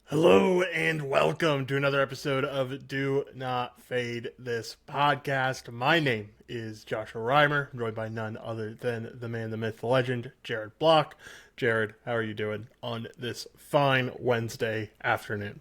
Hello and welcome to another episode of Do Not Fade This podcast. My name is Joshua Reimer, I'm joined by none other than the man, the myth, the legend, Jared Block. Jared, how are you doing on this fine Wednesday afternoon?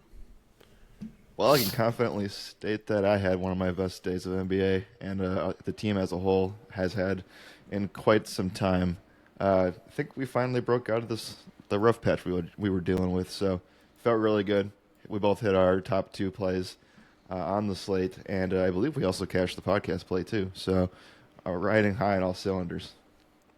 Well, I can confidently state that I had one of my best days of NBA, and the team as a whole has had in quite some time. I think we finally broke out of the rough patch we were dealing with, so felt really good. We both hit our top two plays on the slate, and I believe we also cashed the podcast play too. So, riding high on all cylinders.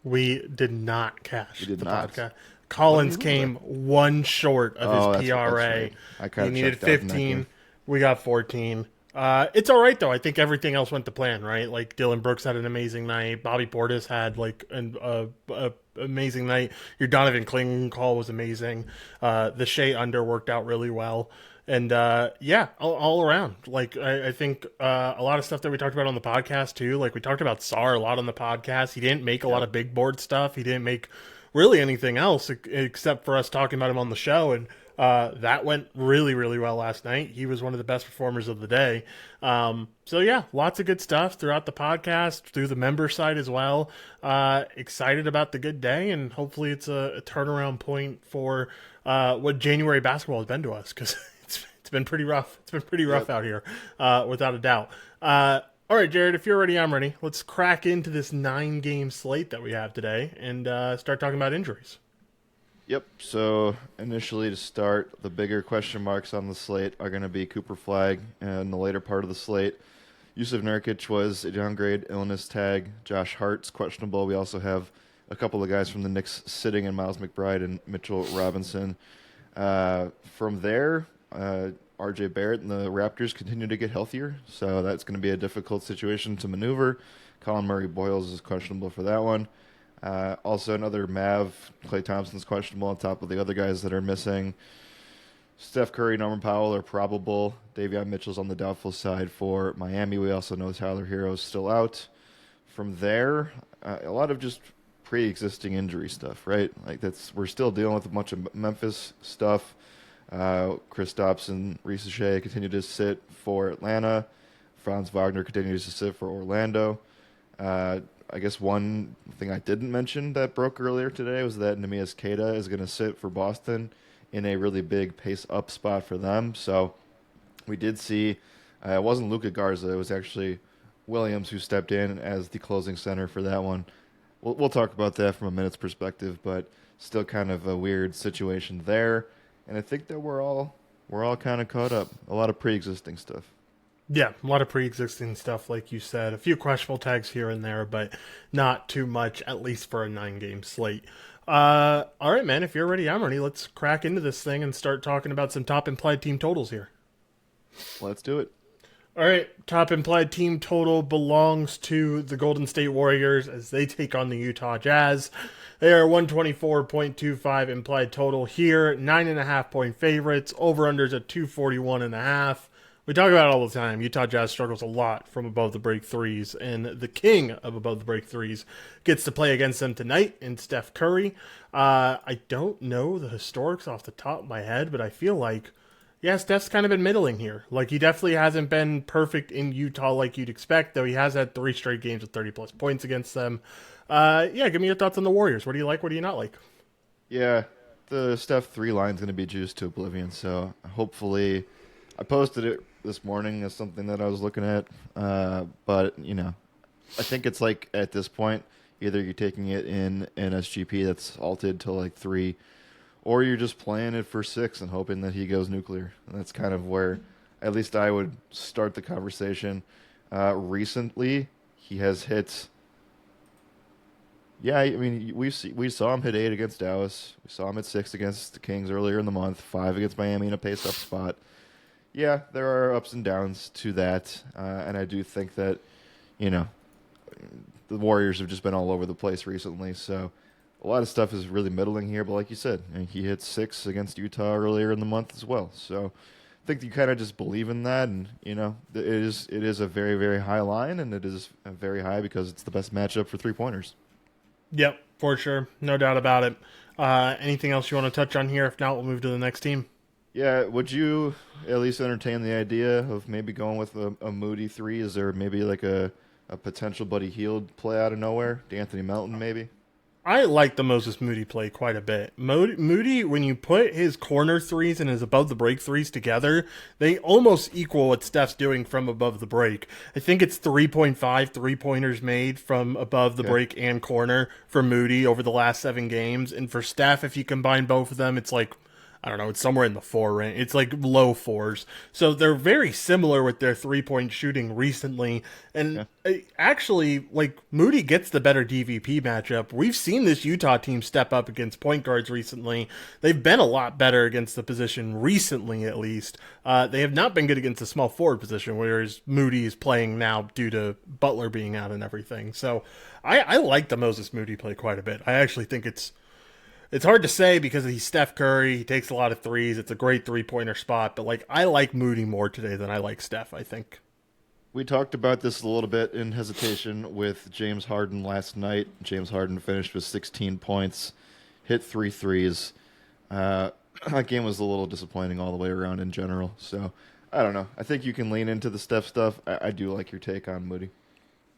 We did not We cash did the not. podcast. What did we Collins lose by? came one short of his Oh, that's PRA. right. I He kind of needed checked out in that game. 15. We got 14. It's all right though. I think everything else went to plan, right? Like Dylan Brooks had an amazing night. Bobby Portis had like an amazing night. Your Donovan Kling call was amazing. The Shea under worked out really well. And yeah, all around. Like I think a lot of stuff that we talked about on the podcast too. Like we talked about Sar a lot on the podcast. He didn't make a lot Yep. of big board stuff. He didn't make really anything else except for us talking about him on the show. And that went really, really well last night. He was one of the best performers of the day. So yeah, lots of good stuff throughout the podcast, through the member side as well. Excited about the good day, and hopefully it's a turnaround point for what January basketball has been to us, because it's been pretty rough. It's been pretty rough Yep. out here, without a doubt. All right, Jared, if you're ready, I'm ready. Let's crack into this 9 game slate that we have today and start talking about injuries. Yep. So initially, to start, the bigger question marks on the slate are going to be Cooper Flag and the later part of the slate. Yusuf Nurkic was a downgrade illness tag. Josh Hart's questionable. We also have a couple of guys from the Knicks sitting in Miles McBride and Mitchell Robinson. From there, RJ Barrett and the Raptors continue to get healthier, so that's going to be a difficult situation to maneuver. Colin Murray Boyles is questionable for that one. Also, another Mav, Clay Thompson's questionable on top of the other guys that are missing. Steph Curry, Norman Powell are probable. Davion Mitchell's on the doubtful side for Miami. We also know Tyler Hero's still out. From there, a lot of just pre-existing injury stuff, right? Like we're still dealing with a bunch of Memphis stuff. Chris Dobson, Reese Shea continue to sit for Atlanta. Franz Wagner continues to sit for Orlando. I guess one thing I didn't mention that broke earlier today was that Nemias Queta is going to sit for Boston in a really big pace up spot for them. So we did see it wasn't Luca Garza, it was actually Williams who stepped in as the closing center for that one. We'll talk about that from a minute's perspective, but still kind of a weird situation there. And I think that we're all kind of caught up. A lot of pre-existing stuff. Yeah, a lot of pre-existing stuff, like you said. A few questionable tags here and there, but not too much, at least for a 9 game slate. All right, man. If you're ready, I'm ready. Let's crack into this thing and start talking about some top implied team totals here. Let's do it. All right, top implied team total belongs to the Golden State Warriors as they take on the Utah Jazz. They are 124.25 implied total here, 9.5 point favorites. Over unders at 241.5. We talk about it all the time. Utah Jazz struggles a lot from above the break threes, and the king of above the break threes gets to play against them tonight in Steph Curry. I don't know the historics off the top of my head, but I feel like, yeah, Steph's kind of been middling here. Like, he definitely hasn't been perfect in Utah like you'd expect, though he has had 3 straight games with 30 plus points against them. Yeah, give me your thoughts on the Warriors. What do you like? What do you not like? Yeah, the Steph 3 line's going to be juiced to oblivion, so hopefully I posted it this morning as something that I was looking at. But, I think it's like at this point, either you're taking it in an SGP that's altered to like 3, or you're just playing it for 6 and hoping that he goes nuclear. And that's kind of where at least I would start the conversation. Recently, he has hit. Yeah, I mean, we saw him hit 8 against Dallas. We saw him hit 6 against the Kings earlier in the month. 5 against Miami in a pace-up spot. Yeah, there are ups and downs to that, and I do think that, you know, the Warriors have just been all over the place recently. So a lot of stuff is really middling here. But like you said, and he hit 6 against Utah earlier in the month as well. So I think you kind of just believe in that, and it is a very, very high line, and it is very high because it's the best matchup for 3 pointers. Yep, for sure. No doubt about it. Anything else you want to touch on here? If not, we'll move to the next team. Yeah, would you at least entertain the idea of maybe going with a Moody three? Is there maybe like a potential Buddy Hield play out of nowhere? D'Anthony Melton, maybe? I like the Moses Moody play quite a bit. Moody, when you put his corner threes and his above the break threes together, they almost equal what Steph's doing from above the break. I think it's 3.5 3-pointers made from above the Okay. break and corner for Moody over the last 7 games. And for Steph, if you combine both of them, it's like, I don't know, it's somewhere in the four range. It's like low fours. So they're very similar with their 3-point shooting recently. And Yeah. actually, like, Moody gets the better DVP matchup. We've seen this Utah team step up against point guards recently. They've been a lot better against the position recently, at least. They have not been good against the small forward position, whereas Moody is playing now due to Butler being out and everything. So I like the Moses Moody play quite a bit. I actually think it's hard to say because he's Steph Curry. He takes a lot of threes. It's a great 3-pointer spot. But like, I like Moody more today than I like Steph, I think. We talked about this a little bit in hesitation with James Harden last night. James Harden finished with 16 points, hit three threes. That game was a little disappointing all the way around in general. So I don't know. I think you can lean into the Steph stuff. I do like your take on Moody.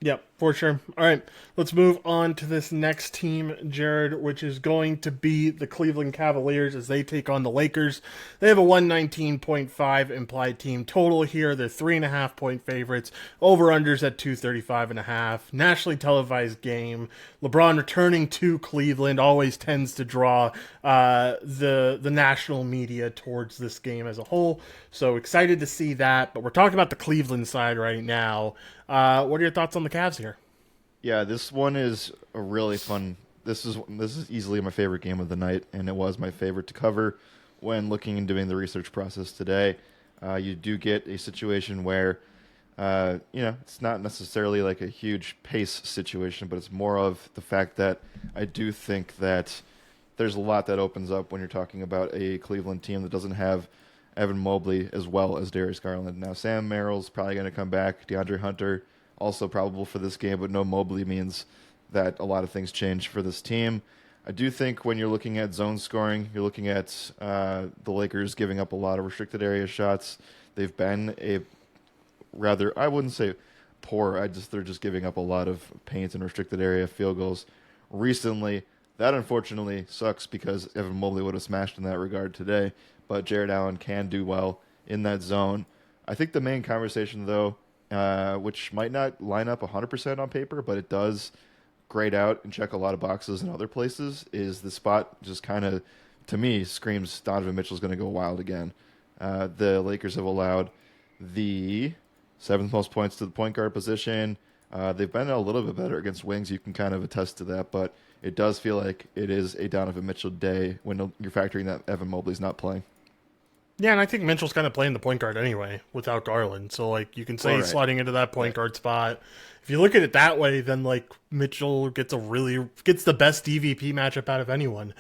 Yep, for sure. All right, let's move on to this next team, Jared, which is going to be the Cleveland Cavaliers as they take on the Lakers. They have a 119.5 implied team total here. They're 3.5-point favorites. Over-unders at 235.5. Nationally televised game. LeBron returning to Cleveland always tends to draw the national media towards this game as a whole. So excited to see that. But we're talking about the Cleveland side right now. What are your thoughts on the Cavs here? Yeah, this one is a really fun. This is easily my favorite game of the night, and it was my favorite to cover when looking and doing the research process today. You do get a situation where, it's not necessarily like a huge pace situation, but it's more of the fact that I do think that there's a lot that opens up when you're talking about a Cleveland team that doesn't have Evan Mobley as well as Darius Garland. Now, Sam Merrill's probably going to come back. DeAndre Hunter also probable for this game, but no Mobley means that a lot of things change for this team. I do think when you're looking at zone scoring, you're looking at the Lakers giving up a lot of restricted area shots. They've been a rather, I wouldn't say poor, they're just giving up a lot of paint and restricted area field goals recently. That unfortunately sucks because Evan Mobley would have smashed in that regard today, but Jared Allen can do well in that zone. I think the main conversation, though, which might not line up 100% on paper, but it does grade out and check a lot of boxes in other places, is the spot just kind of, to me, screams Donovan Mitchell's going to go wild again. The Lakers have allowed the seventh most points to the point guard position. They've been a little bit better against wings. You can kind of attest to that, but it does feel like it is a Donovan Mitchell day when you're factoring that Evan Mobley's not playing. Yeah, and I think Mitchell's kind of playing the point guard anyway without Garland. So, like, you can say he's sliding into that point guard spot. If you look at it that way, then, like, Mitchell gets the best DVP matchup out of anyone.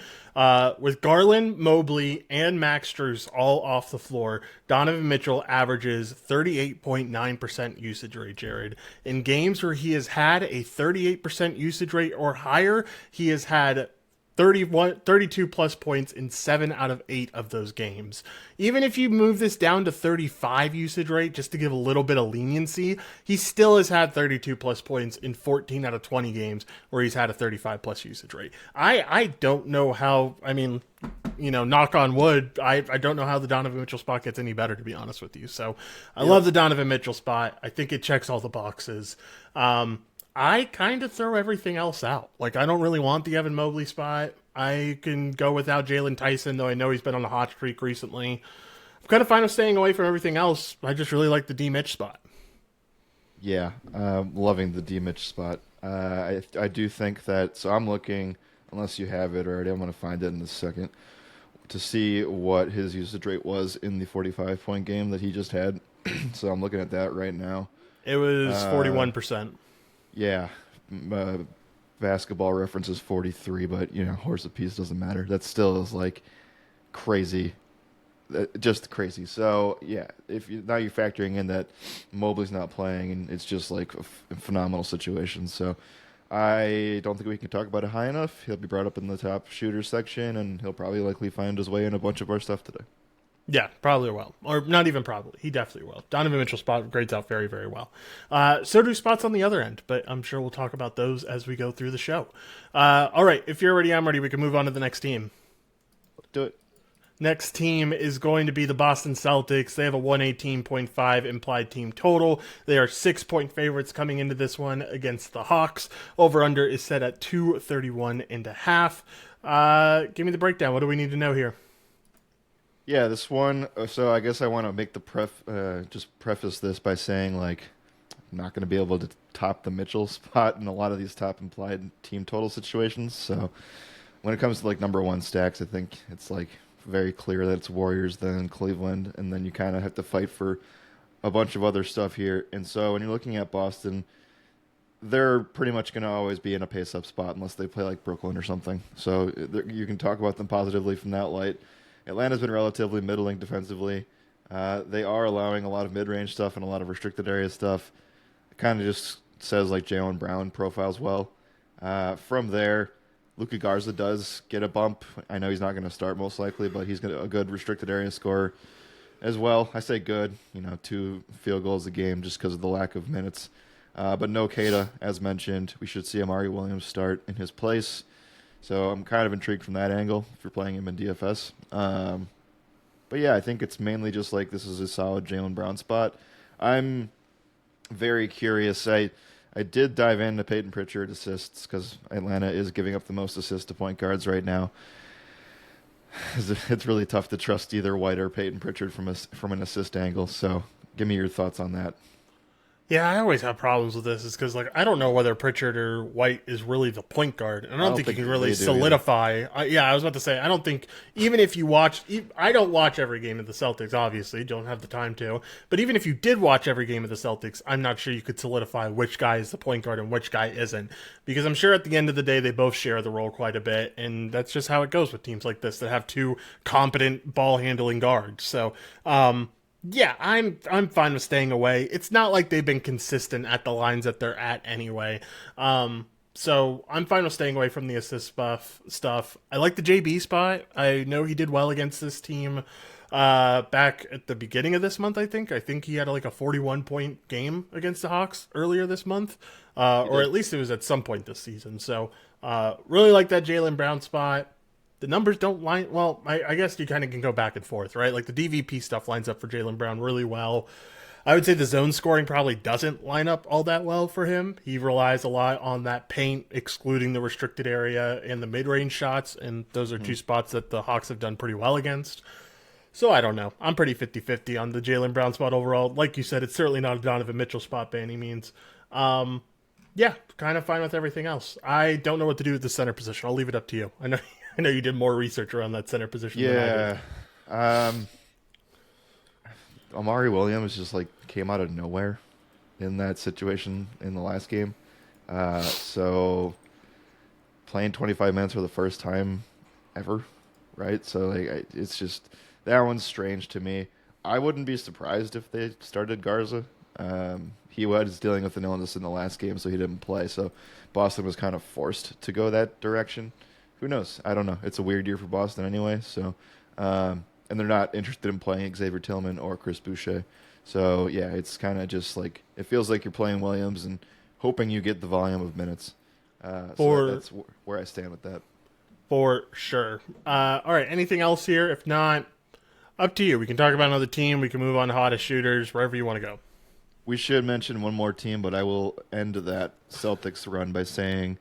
With Garland, Mobley, and Max Strus all off the floor, Donovan Mitchell averages 38.9% usage rate, Jared. In games where he has had a 38% usage rate or higher, he has had 32 plus points in 7 out of 8 of those games. Even if you move this down to 35 usage rate, just to give a little bit of leniency, he still has had 32 plus points in 14 out of 20 games where he's had a 35 plus usage rate. I don't know how, knock on wood, I don't know how the Donovan Mitchell spot gets any better, to be honest with you. So I love the Donovan Mitchell spot. I think it checks all the boxes. I kind of throw everything else out. Like, I don't really want the Evan Mobley spot. I can go without Jalen Tyson, though I know he's been on a hot streak recently. I'm kind of fine with staying away from everything else. I just really like the D Mitch spot. Yeah, loving the D Mitch spot. I do think that, so I'm looking, unless you have it already, I'm going to find it in a second, to see what his usage rate was in the 45-point game that he just had. So I'm looking at that right now. It was 41%. Yeah, basketball reference is 43, but horse apiece doesn't matter. That still is like crazy, just crazy. So yeah, now you're factoring in that Mobley's not playing, and it's just like a phenomenal situation. So I don't think we can talk about it high enough. He'll be brought up in the top shooters section, and he'll probably likely find his way in a bunch of our stuff today. Yeah, probably will. Or not even probably. He definitely will. Donovan Mitchell spot grades out very, very well. So do spots on the other end, but I'm sure we'll talk about those as we go through the show. All right, if you're ready, I'm ready. We can move on to the next team. Do it. Next team is going to be the Boston Celtics. They have a 118.5 implied team total. They are 6-point favorites coming into this one against the Hawks. Over under is set at 231.5. Give me the breakdown. What do we need to know here? Yeah, this one. So I guess I want to make the just preface this by saying like I'm not going to be able to top the Mitchell spot in a lot of these top implied team total situations. So when it comes to like number one stacks, I think it's like very clear that it's Warriors, then Cleveland, and then you kind of have to fight for a bunch of other stuff here. And so when you're looking at Boston, they're pretty much going to always be in a pace-up spot unless they play like Brooklyn or something. So you can talk about them positively from that light. Atlanta's been relatively middling defensively. They are allowing a lot of mid-range stuff and a lot of restricted area stuff. It kind of just says like Jaylen Brown profiles well. From there, Luka Garza does get a bump. I know he's not going to start most likely, but he's a good restricted area scorer as well. I say good, 2 field goals a game just because of the lack of minutes. But no Keita, as mentioned. We should see Amari Williams start in his place. So I'm kind of intrigued from that angle if you're playing him in DFS. But yeah, I think it's mainly just like this is a solid Jaylen Brown spot. I'm very curious. I did dive into Peyton Pritchard assists because Atlanta is giving up the most assists to point guards right now. It's really tough to trust either White or Peyton Pritchard from an assist angle. So give me your thoughts on that. Yeah, I always have problems with this. Is because like I don't know whether Pritchard or White is really the point guard, and I don't think you can really solidify. I was about to say I don't think even if you watch, I don't watch every game of the Celtics. Obviously, don't have the time to. But even if you did watch every game of the Celtics, I'm not sure you could solidify which guy is the point guard and which guy isn't, because I'm sure at the end of the day they both share the role quite a bit, and that's just how it goes with teams like this that have two competent ball handling guards. So. Yeah, I'm fine with staying away. It's not like they've been consistent at the lines that they're at anyway. So I'm fine with staying away from the assist buff stuff. I like the JB spot. I know he did well against this team back at the beginning of this month, I think. I think he had like a 41-point game against the Hawks earlier this month. Or at least it was at some point this season. So really like that Jaylen Brown spot. The numbers don't line. Well, I guess you kind of can go back and forth, right? Like the DVP stuff lines up for Jaylen Brown really well. I would say the zone scoring probably doesn't line up all that well for him. He relies a lot on that paint, excluding the restricted area and the mid-range shots, and those are two spots that the Hawks have done pretty well against. So I don't know. I'm pretty 50-50 on the Jaylen Brown spot overall. Like you said, it's certainly not a Donovan Mitchell spot by any means. Yeah, kind of fine with everything else. I don't know what to do with the center position. I'll leave it up to you. I know you did more research around that center position than I did. Amari Williams just like came out of nowhere in that situation in the last game. So playing 25 minutes for the first time ever, right? So like it's just that one's strange to me. I wouldn't be surprised if they started Garza. He was dealing with an illness in the last game, so he didn't play. So Boston was kind of forced to go that direction. Who knows? I don't know. It's a weird year for Boston anyway. So, and they're not interested in playing Xavier Tillman or Chris Boucher. So yeah, it's kind of just like it feels like you're playing Williams and hoping you get the volume of minutes. So that's where I stand with that. For sure. All right. Anything else here? If not, up to you. We can talk about another team. We can move on to hottest shooters, wherever you want to go. We should mention one more team, but I will end that Celtics run by saying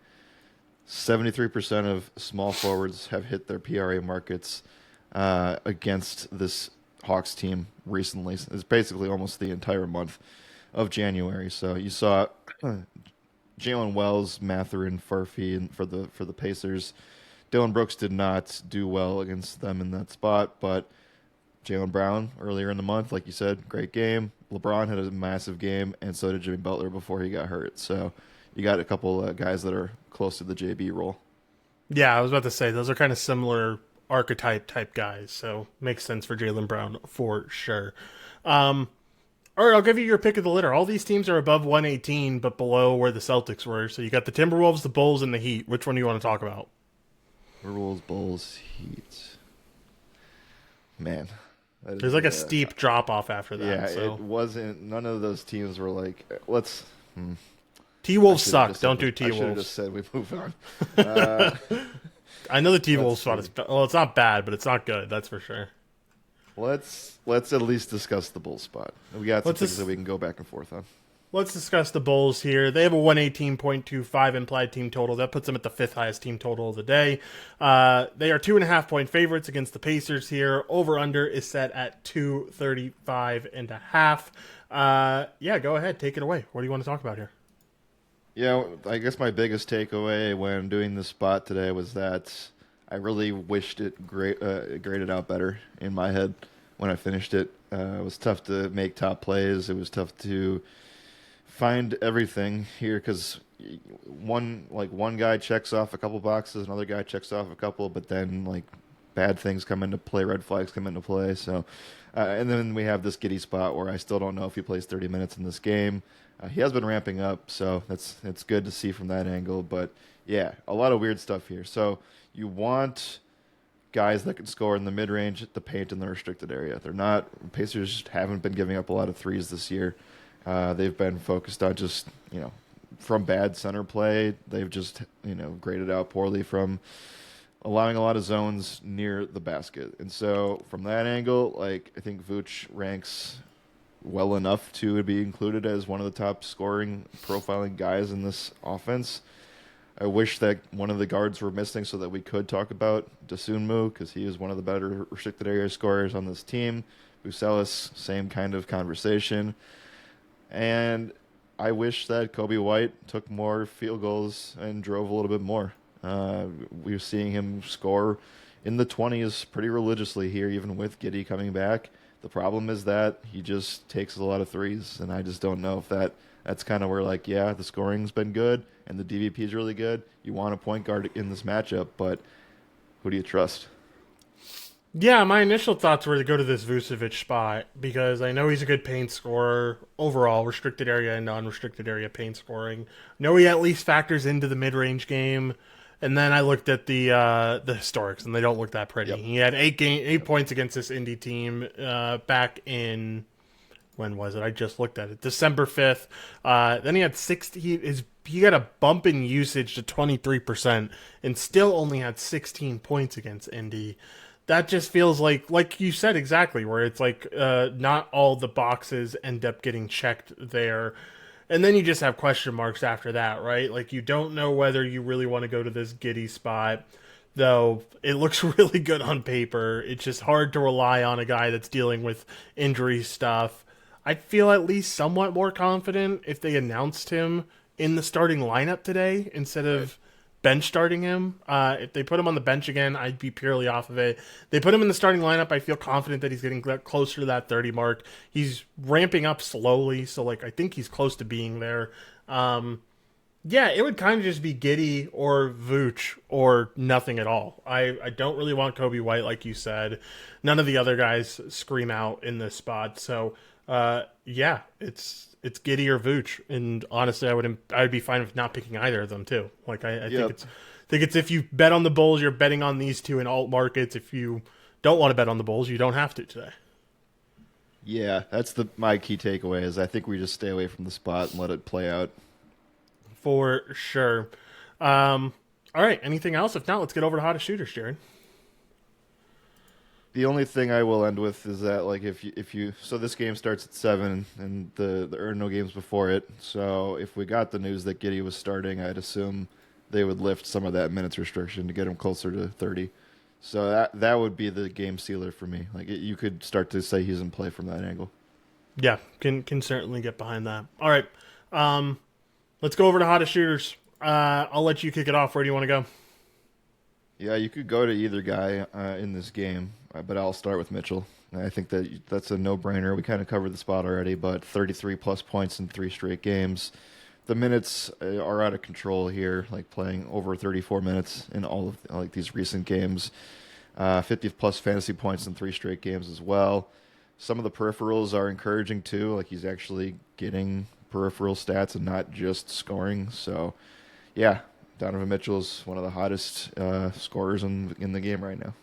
73% of small forwards have hit their PRA markets against this Hawks team recently. It's basically almost the entire month of January. So you saw Jalen Wells, Mathurin, Furphy for the Pacers. Dylan Brooks did not do well against them in that spot, but Jaylen Brown earlier in the month, like you said, great game. LeBron had a massive game, and so did Jimmy Butler before he got hurt. So you got a couple guys that are close to the JB role. Yeah, I was about to say, those are kind of similar archetype type guys, so makes sense for Jaylen Brown for sure. All right, I'll give you your pick of the litter. All these teams are above 118, but below where the Celtics were. So you got the Timberwolves, the Bulls, and the Heat. Which one do you want to talk about? Timberwolves, Bulls, Heat. Man, That There's is, like a steep drop off after yeah, that. it So wasn't. None of those teams were like, let's. T I Wolves should have suck. just said. Don't do I T should have just Wolves. said we move on. Uh, I know the T let's Wolves spot see. is well, it's not bad, but it's not good. That's for sure. Let's at least discuss the bull spot. We got some Let's things just that we can go back and forth on. Let's discuss the Bulls here. They have a 118.25 implied team total. That puts them at the fifth highest team total of the day. They are 2.5 point favorites against the Pacers here. Over under is set at 235.5. Yeah, go ahead. Take it away. What do you want to talk about here? Yeah, I guess my biggest takeaway when doing this spot today was that I really wished it graded out better in my head when I finished it. It was tough to make top plays. It was tough to find everything here because one guy checks off a couple boxes, another guy checks off a couple, but then like bad things come into play, red flags come into play. So, and then we have this Giddey spot where I still don't know if he plays 30 minutes in this game. He has been ramping up, so it's good to see from that angle. But yeah, a lot of weird stuff here. So you want guys that can score in the mid range, the paint, and the restricted area. They're not Pacers haven't been giving up a lot of threes this year. They've been focused on just from bad center play. They've just graded out poorly from allowing a lot of zones near the basket. And so from that angle, like I think Vooch ranks well enough to be included as one of the top scoring profiling guys in this offense. I wish that one of the guards were missing so that we could talk about Dosunmu because he is one of the better restricted area scorers on this team. Bucelis, same kind of conversation. And I wish that Kobe White took more field goals and drove a little bit more. We're seeing him score in the 20s pretty religiously here, even with Giddey coming back. The problem is that he just takes a lot of threes, and I just don't know if that's kind of where, like, yeah, the scoring's been good and the DVP is really good. You want a point guard in this matchup, but who do you trust? Yeah, my initial thoughts were to go to this Vucevic spot because I know he's a good paint scorer overall, restricted area and non-restricted area paint scoring. Know he at least factors into the mid-range game. And then I looked at the historics, and they don't look that pretty. Yep. He had 8 points against this Indy team back in when was it? I just looked at it. December 5th. Then he had 60. He got a bump in usage to 23%, and still only had 16 points against Indy. That just feels like you said exactly, where it's like not all the boxes end up getting checked there. And then you just have question marks after that, right? Like you don't know whether you really want to go to this Giddey spot, though it looks really good on paper. It's just hard to rely on a guy that's dealing with injury stuff. I'd feel at least somewhat more confident if they announced him in the starting lineup today instead of bench starting him. If they put him on the bench again, I'd be purely off of it. They put him in the starting lineup. I feel confident that he's getting closer to that 30 mark. He's ramping up slowly, so like I think he's close to being there. Yeah, it would kind of just be Giddey or Vooch or nothing at all. I don't really want Kobe White, like you said. None of the other guys scream out in this spot. So, yeah, it's Giddey or Vooch, and honestly, I'd be fine with not picking either of them too. Like I think it's if you bet on the Bulls, you're betting on these two in alt markets. If you don't want to bet on the Bulls, you don't have to today. Yeah, that's my key takeaway is I think we just stay away from the spot and let it play out. For sure. All right. Anything else? If not, let's get over to hottest shooters, Jared. The only thing I will end with is that like if you so this game starts at 7 and there are no games before it. So if we got the news that Giddey was starting, I'd assume they would lift some of that minutes restriction to get him closer to 30. So that would be the game sealer for me. Like you could start to say he's in play from that angle. Yeah, can certainly get behind that. All right. Let's go over to hottest shooters. I'll let you kick it off. Where do you want to go? Yeah, you could go to either guy in this game, but I'll start with Mitchell. I think that's a no-brainer. We kind of covered the spot already, but 33-plus points in 3 straight games. The minutes are out of control here, like playing over 34 minutes in all of like these recent games. 50-plus fantasy points in 3 straight games as well. Some of the peripherals are encouraging too, like he's actually getting peripheral stats and not just scoring. So, yeah, Donovan Mitchell's one of the hottest scorers in the game right now.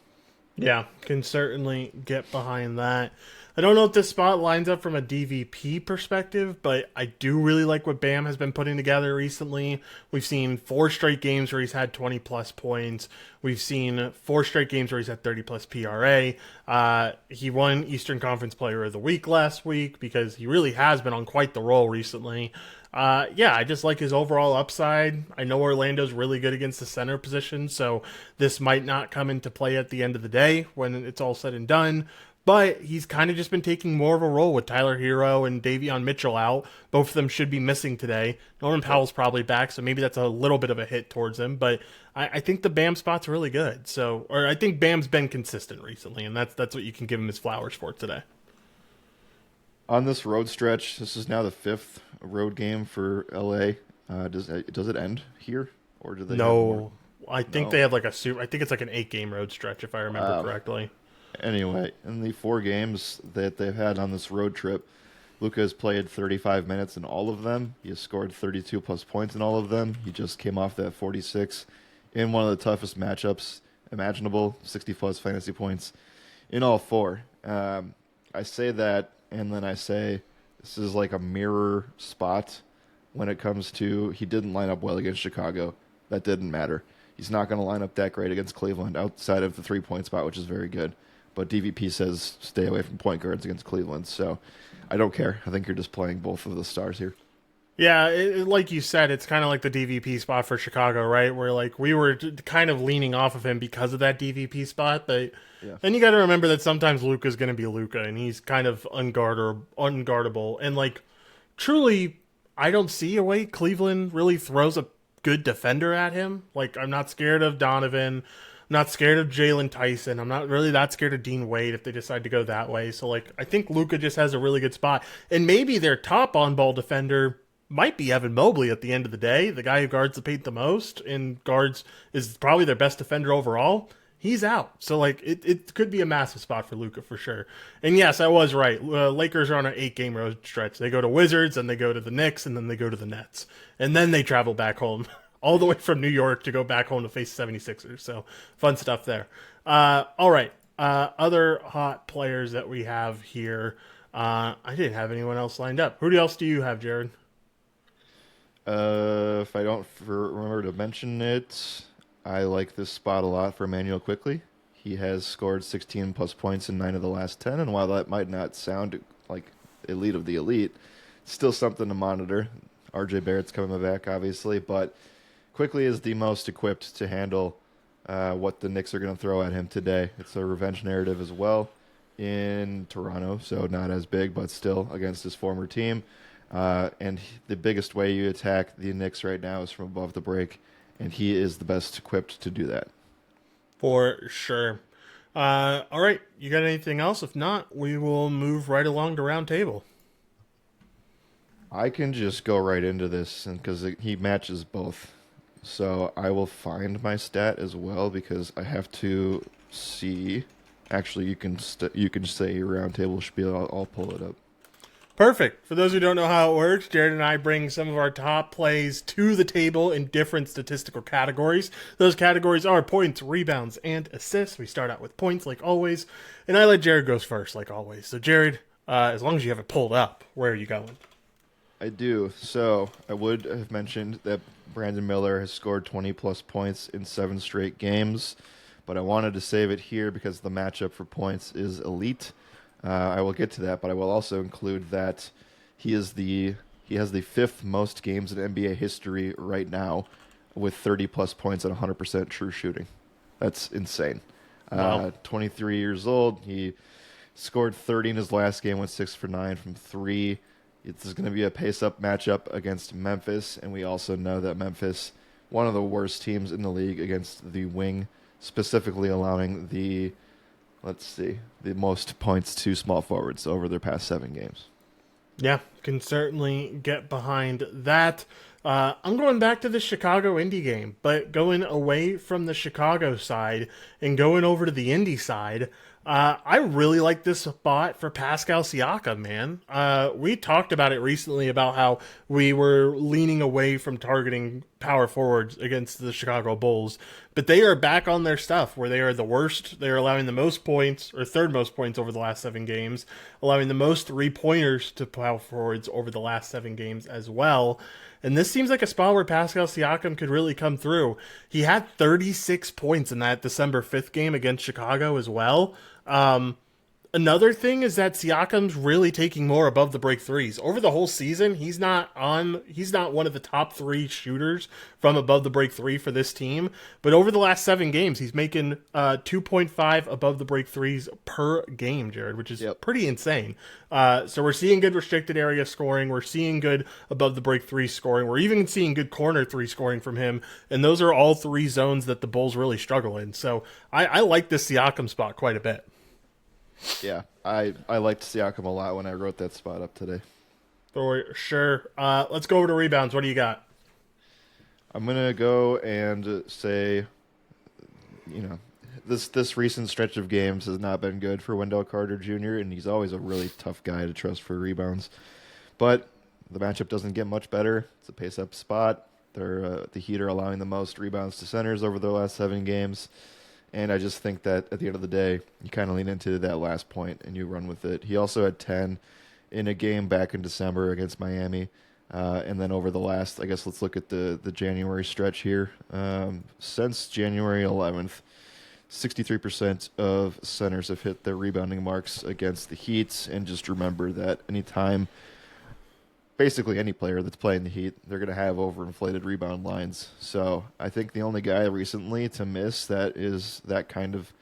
Yeah, can certainly get behind that. I don't know if this spot lines up from a DVP perspective, but I do really like what Bam has been putting together recently. We've seen 4 straight games where he's had 20 plus points. We've seen 4 straight games where he's had 30 plus PRA. He won Eastern Conference Player of the Week last week because he really has been on quite the roll recently. Yeah, I just like his overall upside. I know Orlando's really good against the center position, so this might not come into play at the end of the day when it's all said and done. But he's kind of just been taking more of a role with Tyler Hero and Davion Mitchell out. Both of them should be missing today. Norman Powell's probably back, so maybe that's a little bit of a hit towards him. But I think the Bam spot's really good. So, or I think Bam's been consistent recently, and that's what you can give him his flowers for today. On this road stretch, this is now the 5th road game for LA. Does it end here, or do they have more? No, I think No. they have like a super. I think it's like an 8 game road stretch if I remember Wow. correctly. Anyway, in the 4 games that they've had on this road trip, Luca has played 35 minutes in all of them. He has scored 32 plus points in all of them. He just came off that 46 in one of the toughest matchups imaginable, 60 plus fantasy points in all 4. I say that, and then I say this is like a mirror spot when it comes to he didn't line up well against Chicago. That didn't matter. He's not going to line up that great against Cleveland outside of the 3 point spot, which is very good. But DVP says stay away from point guards against Cleveland. So I don't care. I think you're just playing both of the stars here. Yeah, like you said, it's kind of like the DVP spot for Chicago, right? Where like we were kind of leaning off of him because of that DVP spot, but Yeah. then you got to remember that sometimes Luka's going to be Luka, and he's kind of unguardable, and like truly, I don't see a way Cleveland really throws a good defender at him. Like I'm not scared of Donovan. I'm not scared of Jalen Tyson. I'm not really that scared of Dean Wade if they decide to go that way. So like I think Luka just has a really good spot, and maybe their top on ball defender might be Evan Mobley at the end of the day, the guy who guards the paint the most and guards is probably their best defender overall. He's out. So, like, it could be a massive spot for Luka for sure. And yes, I was right. Lakers are on an 8 game road stretch. They go to Wizards, and they go to the Knicks, and then they go to the Nets. And then they travel back home, all the way from New York to go back home to face 76ers. So, fun stuff there. All right. Other hot players that we have here. I didn't have anyone else lined up. Who else do you have, Jared? If I don't remember to mention it, I like this spot a lot for Emmanuel Quickly. He has scored 16 plus points in 9 of the last 10, and while that might not sound like elite of the elite, it's still something to monitor. RJ Barrett's coming back, obviously, but Quickly is the most equipped to handle what the Knicks are going to throw at him today. It's a revenge narrative as well in Toronto, so not as big, but still against his former team. The biggest way you attack the Knicks right now is from above the break, and he is the best equipped to do that. For sure. All right, you got anything else? If not, we will move right along to round table. I can just go right into this because he matches both. So I will find my stat as well because I have to see. Actually, you can say round table spiel. I'll pull it up. Perfect. For those who don't know how it works, Jared and I bring some of our top plays to the table in different statistical categories. Those categories are points, rebounds, and assists. We start out with points, like always, and I let Jared go first, like always. So, Jared, as long as you have it pulled up, where are you going? I do. So I would have mentioned that Brandon Miller has scored 20 plus points in 7 straight games, but I wanted to save it here because the matchup for points is elite. I will get to that, but I will also include that he has the 5th most games in NBA history right now, with 30 plus points and 100% true shooting. That's insane. Wow. 23 years old. He scored 30 in his last game, went 6 for 9 from 3. It's going to be a pace-up matchup against Memphis, and we also know that Memphis, one of the worst teams in the league against the wing, specifically allowing the most points to small forwards over their past 7 games. Yeah, can certainly get behind that. I'm going back to the Chicago Indy game, but going away from the Chicago side and going over to the Indy side. I really like this spot for Pascal Siakam, man. We talked about it recently about how we were leaning away from targeting power forwards against the Chicago Bulls, but they are back on their stuff where they are the worst. They are allowing the most points, or third most points over the last 7 games, allowing the most 3-pointers to power forwards over the last 7 games as well. And this seems like a spot where Pascal Siakam could really come through. He had 36 points in that December 5th game against Chicago as well. Another thing is that Siakam's really taking more above the break threes. Over the whole season, he's not one of the top 3 shooters from above the break three for this team. But over the last 7 games, he's making 2.5 above the break threes per game, Jared, which is pretty insane. So we're seeing good restricted area scoring. We're seeing good above the break 3 scoring. We're even seeing good corner 3 scoring from him. And those are all 3 zones that the Bulls really struggle in. So I like this Siakam spot quite a bit. Yeah, I liked Siakam a lot when I wrote that spot up today. For sure. Let's go over to rebounds. What do you got? I'm going to go and say, this recent stretch of games has not been good for Wendell Carter Jr., and he's always a really tough guy to trust for rebounds. But the matchup doesn't get much better. It's a pace-up spot. The Heat are allowing the most rebounds to centers over their last 7 games. And I just think that at the end of the day, you kind of lean into that last point and you run with it. He also had 10 in a game back in December against Miami. And then over the last, I guess let's look at the January stretch here. Since January 11th, 63% of centers have hit their rebounding marks against the Heat. And just remember that anytime basically any player that's playing the Heat, they're going to have overinflated rebound lines. So I think the only guy recently to miss that is that kind of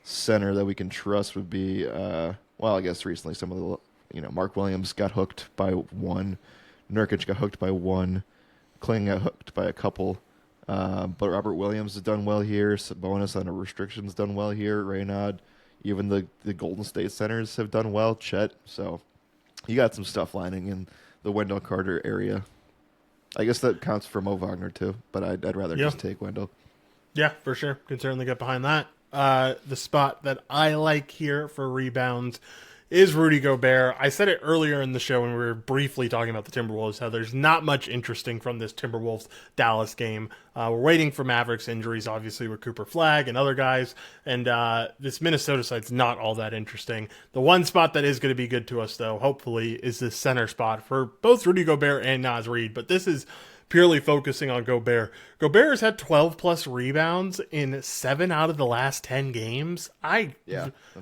center that we can trust would be, I guess recently some of the, Mark Williams got hooked by 1, Nurkic got hooked by 1, Kling got hooked by a couple. But Robert Williams has done well here. Sabonis under restrictions done well here. Reynaud, even the Golden State centers have done well. Chet, so you got some stuff lining in the Wendell Carter area. I guess that counts for Mo Wagner too, but I'd rather just take Wendell. Yeah, for sure. Can certainly get behind that. The spot that I like here for rebounds is Rudy Gobert. I said it earlier in the show when we were briefly talking about the Timberwolves, how there's not much interesting from this Timberwolves-Dallas game. We're waiting for Mavericks injuries, obviously, with Cooper Flagg and other guys, and this Minnesota side's not all that interesting. The one spot that is going to be good to us, though, hopefully, is this center spot for both Rudy Gobert and Naz Reid, but this is purely focusing on Gobert. Gobert has had 12-plus rebounds in 7 out of the last 10 games. I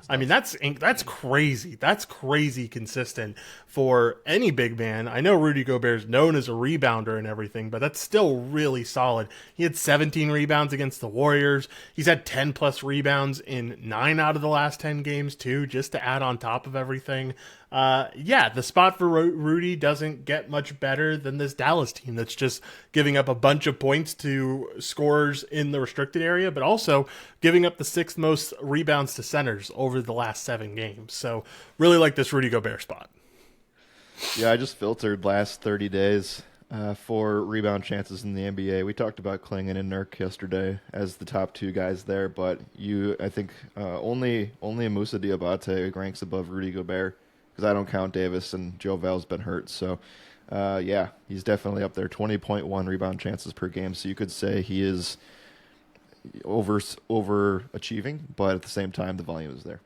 mean, that's crazy. That's crazy consistent for any big man. I know Rudy Gobert is known as a rebounder and everything, but that's still really solid. He had 17 rebounds against the Warriors. He's had 10-plus rebounds in 9 out of the last 10 games, too, just to add on top of everything. The spot for Rudy doesn't get much better than this Dallas team that's just giving up a bunch of points to scorers in the restricted area, but also giving up the 6th most rebounds to centers over the last 7 games. So really like this Rudy Gobert spot. Yeah, I just filtered last 30 days for rebound chances in the NBA. We talked about Klingon and Nurk yesterday as the top 2 guys there, but I think only Moussa Diabate ranks above Rudy Gobert, because I don't count Davis, and Joe Val's been hurt. So, he's definitely up there. 20.1 rebound chances per game. So you could say he is overachieving, but at the same time, the volume is there.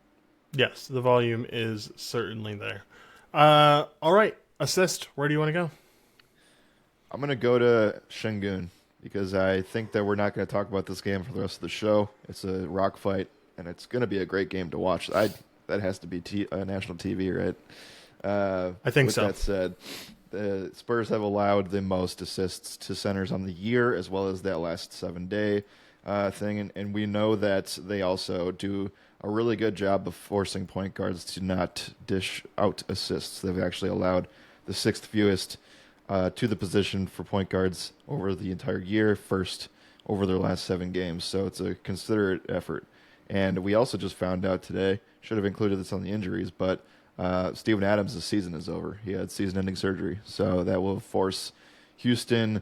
Yes, the volume is certainly there. All right, assist. Where do you want to go? I'm going to go to Şengün, because I think that we're not going to talk about this game for the rest of the show. It's a rock fight, and it's going to be a great game to watch. That has to be national TV, right? I think so. With that said, the Spurs have allowed the most assists to centers on the year, as well as that last 7-day thing. And we know that they also do a really good job of forcing point guards to not dish out assists. They've actually allowed the 6th fewest to the position for point guards over the entire year, first over their last 7 games. So it's a considerate effort. And we also just found out today, should have included this on the injuries, but Steven Adams' season is over. He had season-ending surgery. So that will force Houston,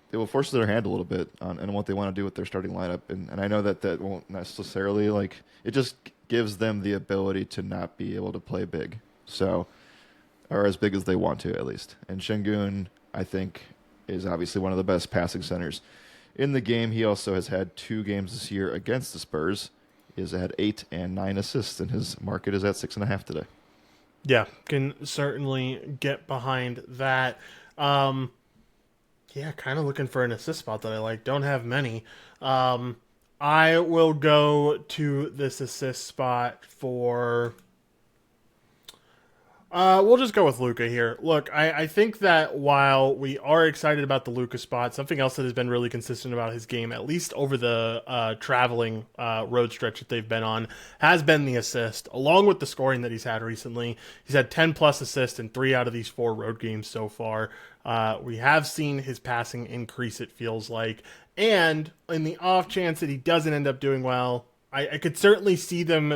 they will force their hand a little bit on what they want to do with their starting lineup. And I know that won't necessarily, it just gives them the ability to not be able to play big. So, or as big as they want to, at least. And Şengün, I think, is obviously one of the best passing centers in the game. He also has had 2 games this year against the Spurs. He has had 8 and 9 assists, and his market is at 6.5 today. Yeah, can certainly get behind that. Yeah, kind of looking for an assist spot that I like. Don't have many. I will go to this assist spot for. We'll just go with Luka here. Look, I think that while we are excited about the Luka spot, something else that has been really consistent about his game, at least over the traveling road stretch that they've been on, has been the assist, along with the scoring that he's had recently. He's had 10 plus assists in 3 out of these 4 road games so far. We have seen his passing increase, it feels like. And in the off chance that he doesn't end up doing well, I could certainly see them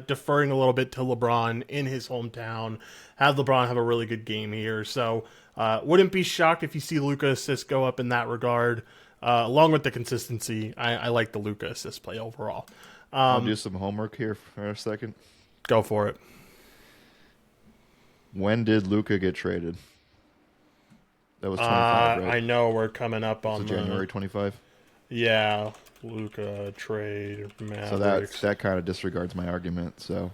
deferring a little bit to LeBron in his hometown, have LeBron have a really good game here. So wouldn't be shocked if you see Luka assists go up in that regard. Along with the consistency, I like the Luka assist play overall. I'll do some homework here for a second. Go for it. When did Luka get traded? That was 25, right? I know we're coming up on January 25. Yeah, Luka trade Mavericks. So that kind of disregards my argument. So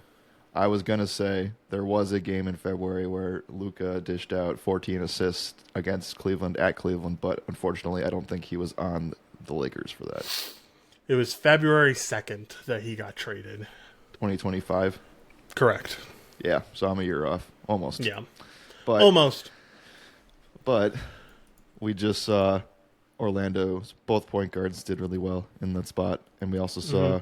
I was gonna say there was a game in February where Luka dished out 14 assists against Cleveland at Cleveland, but unfortunately, I don't think he was on the Lakers for that. It was February 2nd that he got traded. 2025. Correct. Yeah, so I'm a year off, almost. Yeah, but almost. But we just saw Orlando's both point guards did really well in that spot, and we also saw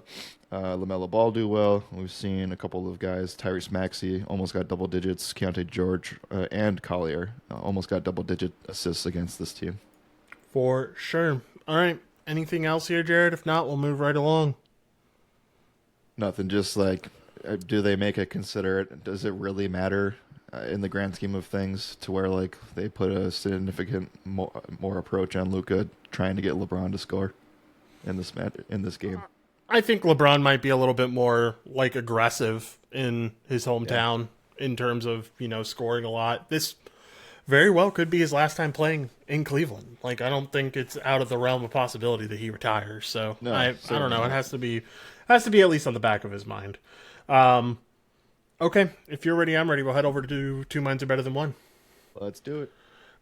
LaMelo Ball do well. We've seen a couple of guys, Tyrese Maxey almost got double digits, Keontae George and Collier almost got double-digit assists against this team. For sure. All right. Anything else here, Jared? If not, we'll move right along. Nothing. Just like, do they make it considerate? Does it really matter in the grand scheme of things to where like they put a significant more approach on Luka trying to get LeBron to score in this game? I think LeBron might be a little bit more like aggressive in his hometown in terms of, scoring a lot. This very well could be his last time playing in Cleveland. Like, I don't think it's out of the realm of possibility that he retires. So No, I don't know. not. It has to be at least on the back of his mind. Okay, if you're ready, I'm ready. We'll head over to Two Minds Are Better Than One. Let's do it.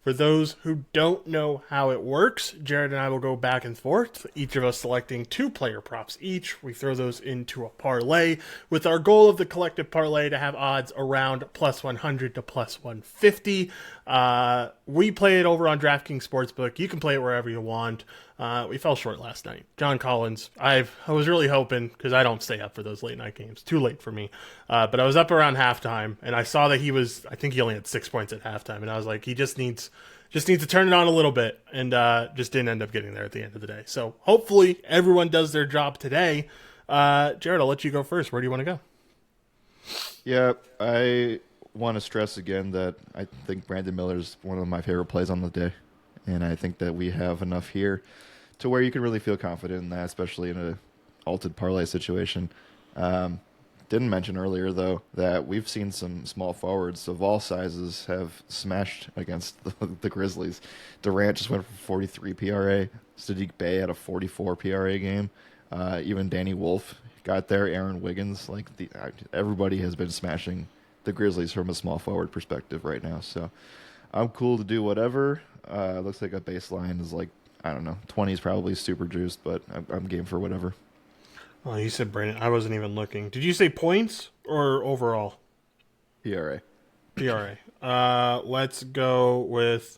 For those who don't know how it works, Jared and I will go back and forth, each of us selecting 2 player props each. We throw those into a parlay with our goal of the collective parlay to have odds around plus 100 to plus 150. We play it over on DraftKings Sportsbook. You can play it wherever you want. We fell short last night. John Collins, I was really hoping, because I don't stay up for those late night games. Too late for me. But I was up around halftime, and I saw that I think he only had 6 points at halftime, and I was like, he just needs to turn it on a little bit, and just didn't end up getting there at the end of the day. So hopefully everyone does their job today. Jared, I'll let you go first. Where do you want to go? Yeah, I want to stress again that I think Brandon Miller is one of my favorite plays on the day, and I think that we have enough here to where you can really feel confident in that, especially in a altered parlay situation. Didn't mention earlier, though, that we've seen some small forwards of all sizes have smashed against the Grizzlies. Durant just went for 43 PRA. Sadiq Bey had a 44 PRA game. Even Danny Wolf got there. Aaron Wiggins. Everybody has been smashing the Grizzlies from a small forward perspective right now. So I'm cool to do whatever. Looks like a baseline is 20 is probably super juiced, but I'm game for whatever. Oh, you said Brandon. I wasn't even looking. Did you say points or overall? PRA. PRA. Let's go with,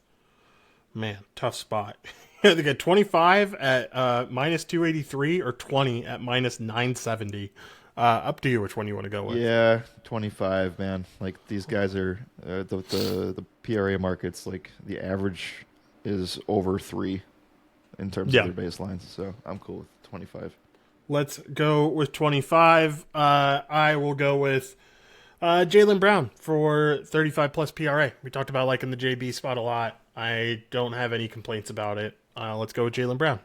tough spot. You have to get 25 at minus 283 or 20 at minus 970. Up to you which one you want to go with. Yeah, 25, man. These guys are the PRA markets. The average is over 3 in terms of their baselines. So I'm cool with 25. Let's go with 25. I will go with Jaylen Brown for 35 plus PRA. We talked about liking the JB spot a lot. I don't have any complaints about it. Let's go with Jaylen Brown.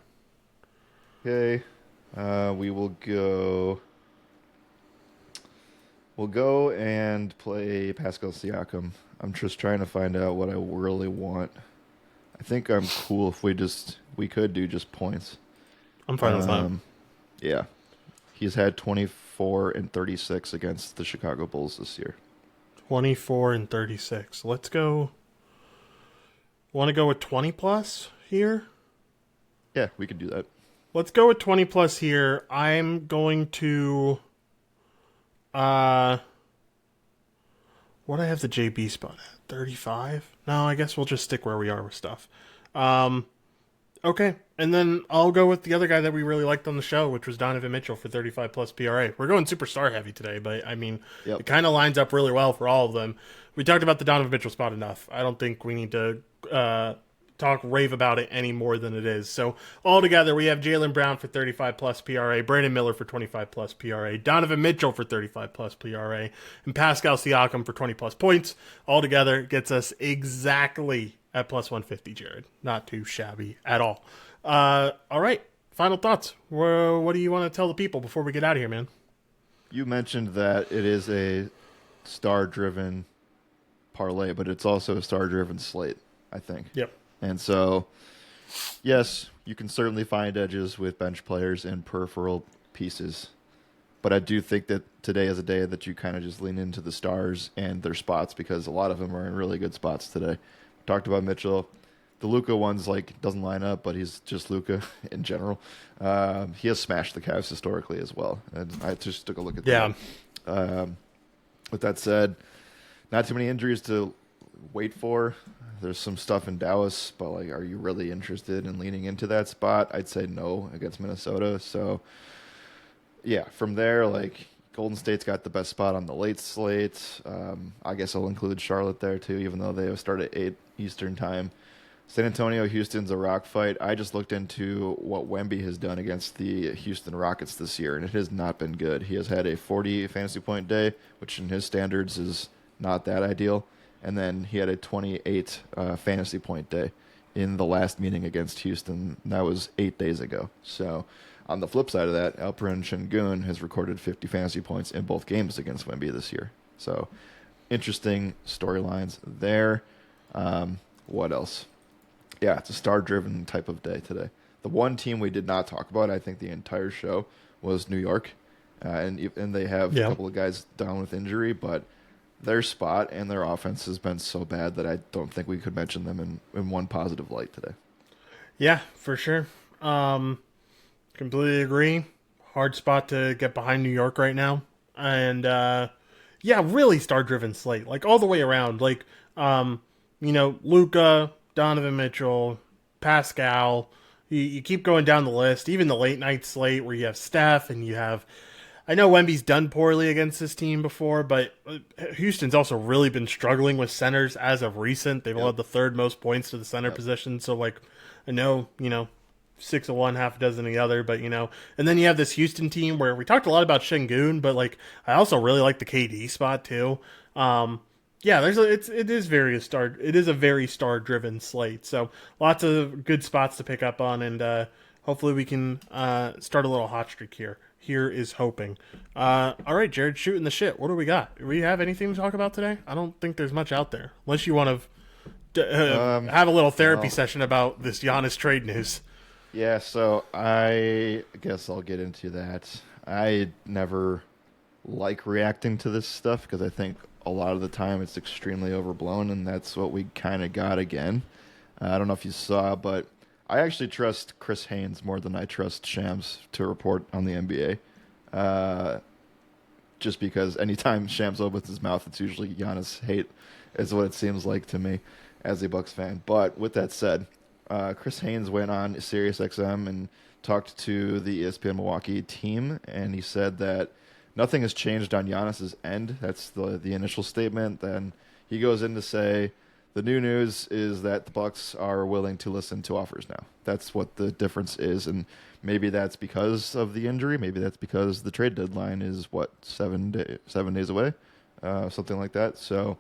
Okay. We will go. We'll go and play Pascal Siakam. I'm just trying to find out what I really want. I think I'm cool if we could do just points. I'm fine with that. Yeah. He's had 24 and 36 against the Chicago Bulls this year. 24 and 36. Let's go. Want to go with 20 plus here? Yeah, we could do that. Let's go with 20 plus here. I'm going to. What do I have the JB spot at? 35? No, I guess we'll just stick where we are with stuff. Okay, and then I'll go with the other guy that we really liked on the show, which was Donovan Mitchell for 35 plus PRA. We're going superstar heavy today, but I mean, Yep. it kind of lines up really well for all of them. We talked about the Donovan Mitchell spot enough. I don't think we need to rave about it any more than it is. So altogether, we have Jaylen Brown for 35 plus PRA, Brandon Miller for 25 plus PRA, Donovan Mitchell for 35 plus PRA, and Pascal Siakam for 20 plus points. Altogether, gets us exactly at plus 150, Jared. Not too shabby at all. All right, final thoughts. What do you want to tell the people before we get out of here, man? You mentioned that it is a star-driven parlay, but it's also a star-driven slate, I think. Yep. And so, yes, you can certainly find edges with bench players and peripheral pieces. But I do think that today is a day that you kind of just lean into the stars and their spots because a lot of them are in really good spots today. Talked about Mitchell. The Luka one's doesn't line up, but he's just Luka in general. He has smashed the Cavs historically as well. And I just took a look at that. With that said, not too many injuries to wait for. There's some stuff in Dallas, but are you really interested in leaning into that spot? I'd say no against Minnesota. So yeah, from there, Golden State's got the best spot on the late slate. I guess I'll include Charlotte there too, even though they start at 8 Eastern time. San Antonio, Houston's a rock fight. I just looked into what Wemby has done against the Houston Rockets this year, and it has not been good. He has had a 40 fantasy point day, which in his standards is not that ideal. And then he had a 28 fantasy point day in the last meeting against Houston. That was 8 days ago. So on the flip side of that, Alperen Şengün has recorded 50 fantasy points in both games against Wemby this year. So interesting storylines there. What else? Yeah, it's a star-driven type of day today. The one team we did not talk about, I think, the entire show was New York. And they have a couple of guys down with injury, but their spot and their offense has been so bad that I don't think we could mention them in one positive light today. Yeah, for sure. Completely agree. Hard spot to get behind New York right now. And, really star-driven slate. All the way around. Luka, Donovan Mitchell, Pascal. You keep going down the list. Even the late-night slate where you have Steph and you have... I know Wemby's done poorly against this team before, but Houston's also really been struggling with centers as of recent. They've allowed the third most points to the center position. So, I know, 6 of one, half a dozen of the other, but, and then you have this Houston team where we talked a lot about Şengün, but, I also really like the KD spot, too. It is a very star-driven slate. So, lots of good spots to pick up on, and hopefully we can start a little hot streak here. Here is hoping. All right, Jared, shooting the shit. What do we got? Do we have anything to talk about today? I don't think there's much out there. Unless you want to have a little therapy session about this Giannis trade news. Yeah, so I guess I'll get into that. I never like reacting to this stuff because I think a lot of the time it's extremely overblown, and that's what we kind of got again. I don't know if you saw, but I actually trust Chris Haynes more than I trust Shams to report on the NBA. Just because anytime Shams opens his mouth, it's usually Giannis hate, is what it seems like to me as a Bucks fan. But with that said, Chris Haynes went on SiriusXM and talked to the ESPN Milwaukee team, and he said that nothing has changed on Giannis's end. That's the initial statement. Then he goes in to say, the new news is that the Bucks are willing to listen to offers now. That's what the difference is, and maybe that's because of the injury. Maybe that's because the trade deadline is 7 days away, something like that. So,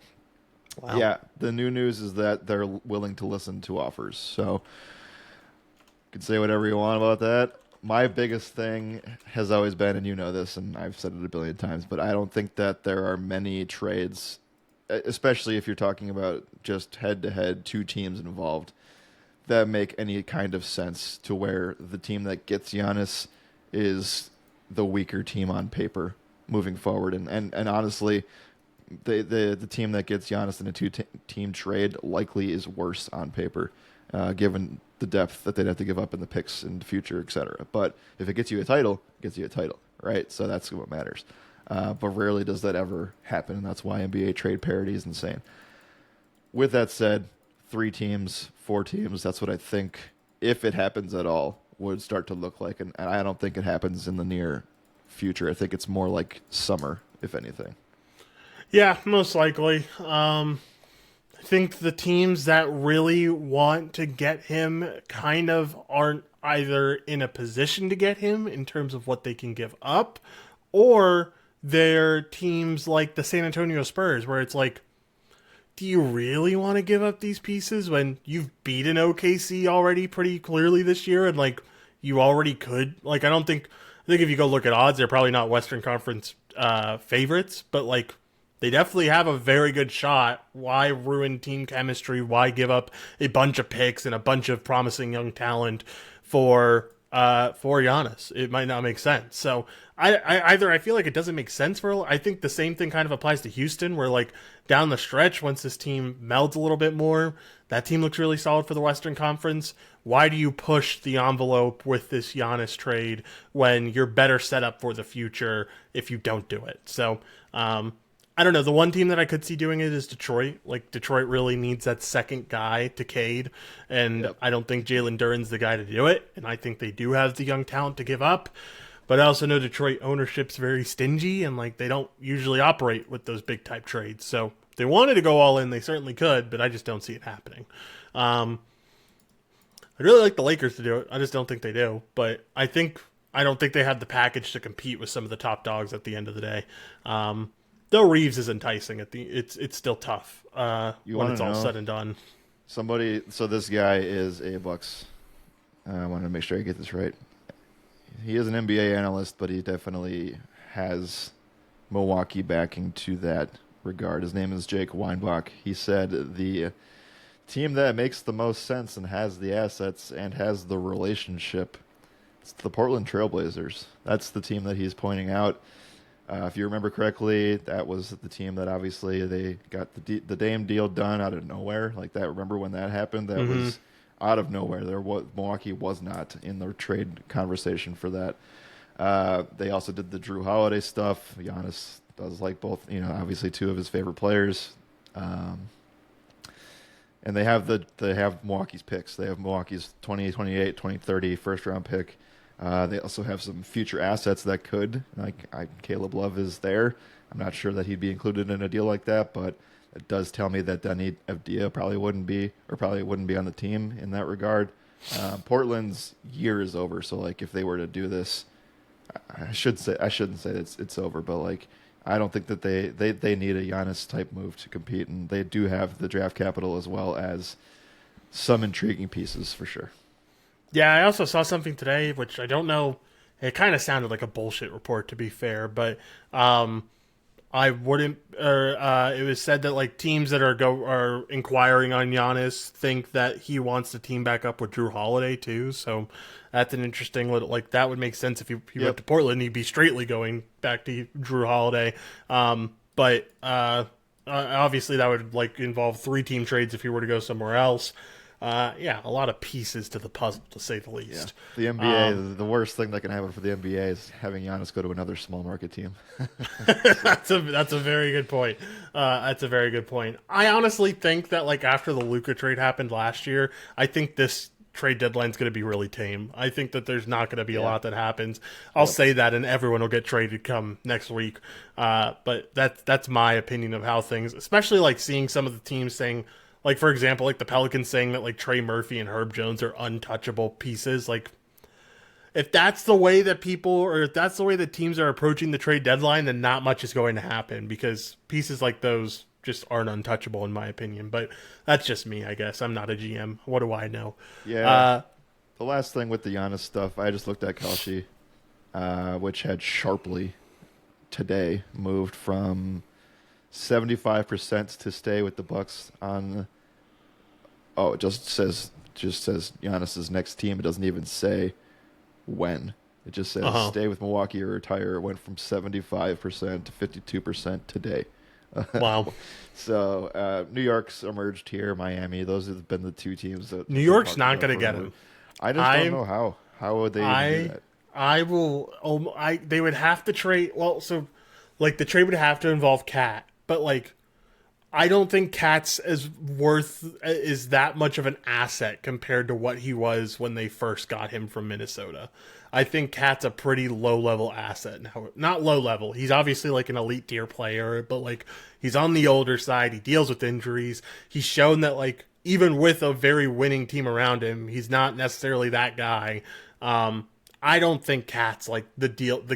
wow. Yeah, the new news is that they're willing to listen to offers. So, you can say whatever you want about that. My biggest thing has always been, and you know this, and I've said it a billion times, but I don't think that there are many trades, especially if you're talking about just head-to-head, two teams involved. that make any kind of sense to where the team that gets Giannis is the weaker team on paper moving forward. And honestly, the team that gets Giannis in a two-team trade likely is worse on paper, given the depth that they'd have to give up in the picks in the future, etc. But if it gets you a title, it gets you a title, right? So that's what matters. But rarely does that ever happen, and that's why NBA trade parity is insane. With that said, 3 teams, 4 teams, that's what I think, if it happens at all, would start to look like. And I don't think it happens in the near future. I think it's more like summer, if anything. Yeah, most likely. I think the teams that really want to get him kind of aren't either in a position to get him in terms of what they can give up, or they're teams like the San Antonio Spurs, where it's like, do you really want to give up these pieces when you've beaten OKC already pretty clearly this year, and like you already could? Like, I think if you go look at odds, they're probably not Western Conference favorites, but like they definitely have a very good shot. Why ruin team chemistry? Why give up a bunch of picks and a bunch of promising young talent for Giannis? It might not make sense. So I feel like it doesn't make sense for. I think the same thing kind of applies to Houston, where like down the stretch, once this team melds a little bit more, that team looks really solid for the Western Conference. Why do you push the envelope with this Giannis trade when you're better set up for the future if you don't do it? So I don't know. The one team that I could see doing it is Detroit. Like, Detroit really needs that second guy to Cade, and Yep. I don't think Jalen Duren's the guy to do it, and I think they do have the young talent to give up. But I also know Detroit ownership's very stingy, and like they don't usually operate with those big type trades. So if they wanted to go all in, they certainly could, but I just don't see it happening. I'd really like the Lakers to do it. I just don't think they do. But I don't think they have the package to compete with some of the top dogs at the end of the day. Though Reeves is enticing, it's still tough when it's all said and done. So this guy is a Bucks. I want to make sure I get this right. He is an NBA analyst, but he definitely has Milwaukee backing to that regard. His name is Jake Weinbach. He said the team that makes the most sense and has the assets and has the relationship, it's the Portland Trailblazers. That's the team that he's pointing out. If you remember correctly, that was the team that obviously they got the Dame deal done out of nowhere. Like that. Remember when that happened? That was out of nowhere. Milwaukee was not in the trade conversation for that. They also did the Drew Holiday stuff. Giannis does like both, obviously 2 of his favorite players. And they have Milwaukee's picks. They have Milwaukee's 2028, 2030 first round pick. They also have some future assets that could, Caleb Love is there. I'm not sure that he'd be included in a deal like that, but it does tell me that Deni Avdija probably wouldn't be on the team in that regard. Portland's year is over, so like if they were to do this, I shouldn't say it's over, but like I don't think that they need a Giannis type move to compete, and they do have the draft capital as well as some intriguing pieces for sure. Yeah, I also saw something today, which I don't know. It kind of sounded like a bullshit report, to be fair, but I wouldn't. It was said that like teams that are inquiring on Giannis think that he wants to team back up with Drew Holiday too. So that's an interesting little. Like that would make sense if he went to Portland, he'd be straightly going back to Drew Holiday. But obviously that would like involve 3 team trades if he were to go somewhere else. A lot of pieces to the puzzle, to say the least. Yeah. The NBA, the worst thing that can happen for the NBA is having Giannis go to another small market team. That's a very good point. That's a very good point. I honestly think that like after the Luka trade happened last year, I think this trade deadline is going to be really tame. I think that there's not going to be a lot that happens. I'll say that, and everyone will get traded come next week. But that's my opinion of how things, especially like seeing some of the teams saying. Like, for example, like the Pelicans saying that, like, Trey Murphy and Herb Jones are untouchable pieces. Like, if that's the way that people, or if that's the way that teams are approaching the trade deadline, then not much is going to happen because pieces like those just aren't untouchable, in my opinion. But that's just me, I guess. I'm not a GM. What do I know? Yeah. The last thing with the Giannis stuff, I just looked at Kalshi, which had sharply today moved from 75% to stay with the Bucks on. Oh, it just says just says Giannis's next team. It doesn't even say when. It just says stay with Milwaukee or retire. It went from 75% to 52% today. Wow. So New York's emerged here. Miami. Those have been the two teams that New York's not going to get him. I just don't know how. How would they even do that? I will. They would have to trade. Well, so like the trade would have to involve Cat, but like I don't think Cat's is that much of an asset compared to what he was when they first got him from Minnesota. I think Cat's a pretty low level asset now. Not low level. He's obviously like an elite tier player, but like he's on the older side. He deals with injuries. He's shown that like even with a very winning team around him, he's not necessarily that guy. I don't think Cat's like the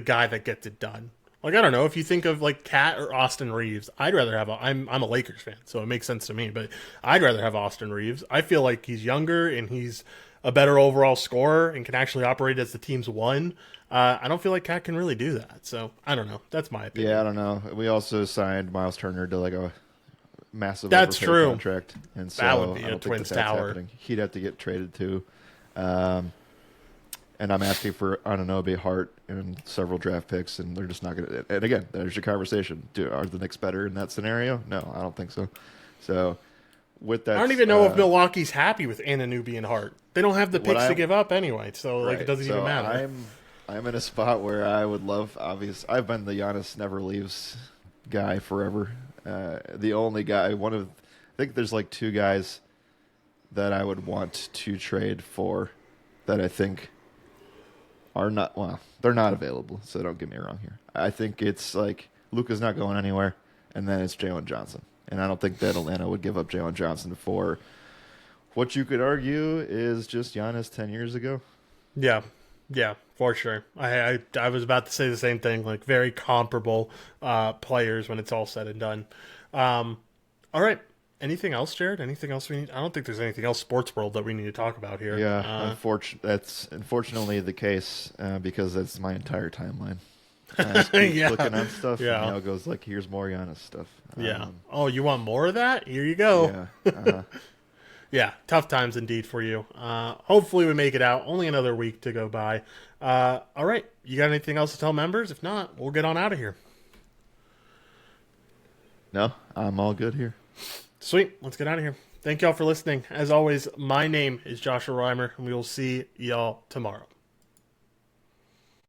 guy that gets it done. Like, I don't know, if you think of like Cat or Austin Reeves, I'd rather have I'm a Lakers fan, so it makes sense to me, but I'd rather have Austin Reeves. I feel like he's younger and he's a better overall scorer and can actually operate as the team's one. I don't feel like Cat can really do that. So I don't know. That's my opinion. Yeah, I don't know. We also signed Miles Turner to like a massive That's true. contract, and so That would be I a don't think Twins that's tower. happening. He'd have to get traded too. And I'm asking for Anunoby, Hart, and several draft picks, and they're just not going to. And again, there's your conversation. Are the Knicks better in that scenario? No, I don't think so. So, with that, I don't even know if Milwaukee's happy with Anunoby and Hart. They don't have the picks to give up anyway, so like it doesn't even matter. I'm in a spot where I would love. I've been the Giannis never leaves guy forever. The only guy, I think there's like two guys that I would want to trade for that I think are not, well, they're not available, so don't get me wrong here. I think it's like Luka's not going anywhere, and then it's Jalen Johnson. And I don't think that Atlanta would give up Jalen Johnson for what you could argue is just Giannis 10 years ago. Yeah, for sure. I was about to say the same thing, like very comparable players when it's all said and done. All right. Anything else, Jared? Anything else we need? I don't think there's anything else sports world that we need to talk about here. Yeah, that's unfortunately the case because that's my entire timeline. Looking at stuff, and it goes like, here's more Giannis stuff. Yeah. You want more of that? Here you go. Yeah. Yeah, tough times indeed for you. Hopefully we make it out. Only another week to go by. All right. You got anything else to tell members? If not, we'll get on out of here. No, I'm all good here. Sweet. Let's get out of here. Thank y'all for listening. As always, my name is Joshua Reimer, and we will see y'all tomorrow.